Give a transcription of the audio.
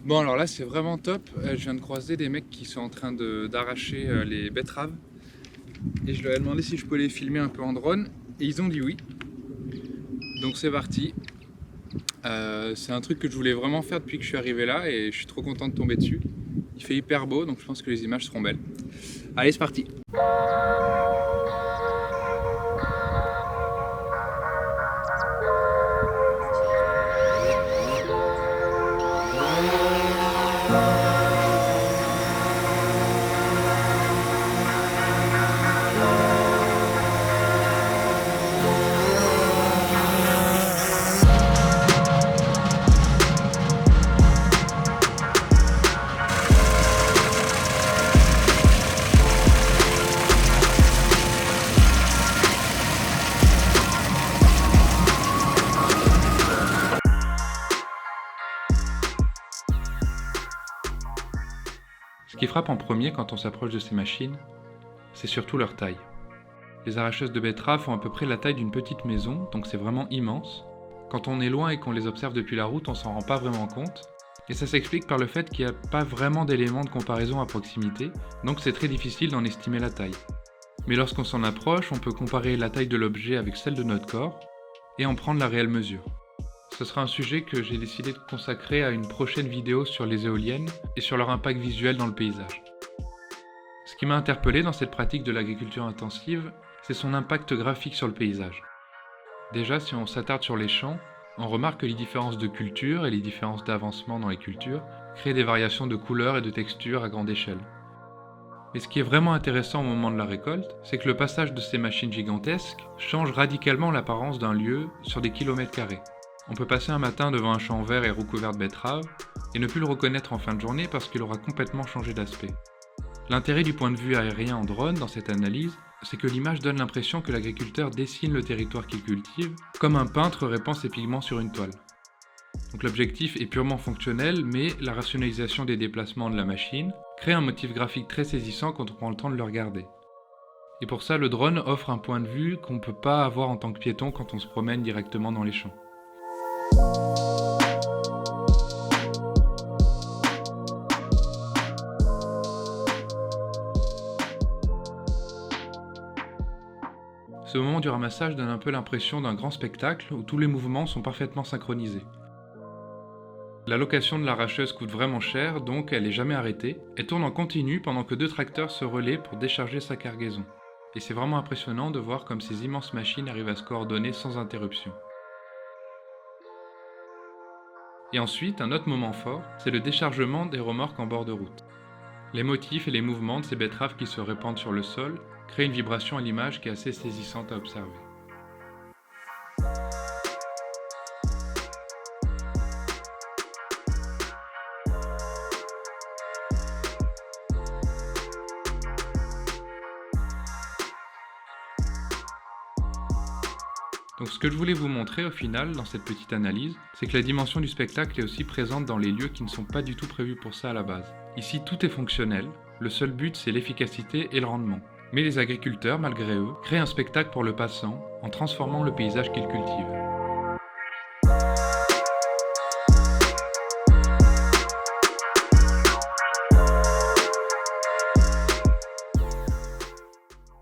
Bon, alors là, c'est vraiment top. Je viens de croiser des mecs qui sont en train d'arracher les betteraves. Et je leur ai demandé si je peux les filmer un peu en drone. Et ils ont dit oui. Donc c'est parti. C'est un truc que je voulais vraiment faire depuis que je suis arrivé là. Et je suis trop content de tomber dessus. Il fait hyper beau, donc je pense que les images seront belles. Allez, c'est parti. Ce qui frappe en premier quand on s'approche de ces machines, c'est surtout leur taille. Les arracheuses de betteraves font à peu près la taille d'une petite maison, donc c'est vraiment immense. Quand on est loin et qu'on les observe depuis la route, on s'en rend pas vraiment compte. Et ça s'explique par le fait qu'il n'y a pas vraiment d'éléments de comparaison à proximité, donc c'est très difficile d'en estimer la taille. Mais lorsqu'on s'en approche, on peut comparer la taille de l'objet avec celle de notre corps, et en prendre la réelle mesure. Ce sera un sujet que j'ai décidé de consacrer à une prochaine vidéo sur les éoliennes et sur leur impact visuel dans le paysage. Ce qui m'a interpellé dans cette pratique de l'agriculture intensive, c'est son impact graphique sur le paysage. Déjà, si on s'attarde sur les champs, on remarque que les différences de culture et les différences d'avancement dans les cultures créent des variations de couleurs et de textures à grande échelle. Mais ce qui est vraiment intéressant au moment de la récolte, c'est que le passage de ces machines gigantesques change radicalement l'apparence d'un lieu sur des kilomètres carrés. On peut passer un matin devant un champ vert et recouvert de betteraves et ne plus le reconnaître en fin de journée parce qu'il aura complètement changé d'aspect. L'intérêt du point de vue aérien en drone dans cette analyse, c'est que l'image donne l'impression que l'agriculteur dessine le territoire qu'il cultive, comme un peintre répand ses pigments sur une toile. Donc l'objectif est purement fonctionnel, mais la rationalisation des déplacements de la machine crée un motif graphique très saisissant quand on prend le temps de le regarder. Et pour ça, le drone offre un point de vue qu'on ne peut pas avoir en tant que piéton quand on se promène directement dans les champs. Ce moment du ramassage donne un peu l'impression d'un grand spectacle où tous les mouvements sont parfaitement synchronisés. La location de l'arracheuse coûte vraiment cher, donc elle n'est jamais arrêtée. Elle tourne en continu pendant que 2 tracteurs se relaient pour décharger sa cargaison. Et c'est vraiment impressionnant de voir comme ces immenses machines arrivent à se coordonner sans interruption. Et ensuite, un autre moment fort, c'est le déchargement des remorques en bord de route. Les motifs et les mouvements de ces betteraves qui se répandent sur le sol créent une vibration à l'image qui est assez saisissante à observer. Donc ce que je voulais vous montrer au final dans cette petite analyse, c'est que la dimension du spectacle est aussi présente dans les lieux qui ne sont pas du tout prévus pour ça à la base. Ici tout est fonctionnel, le seul but c'est l'efficacité et le rendement. Mais les agriculteurs, malgré eux, créent un spectacle pour le passant en transformant le paysage qu'ils cultivent.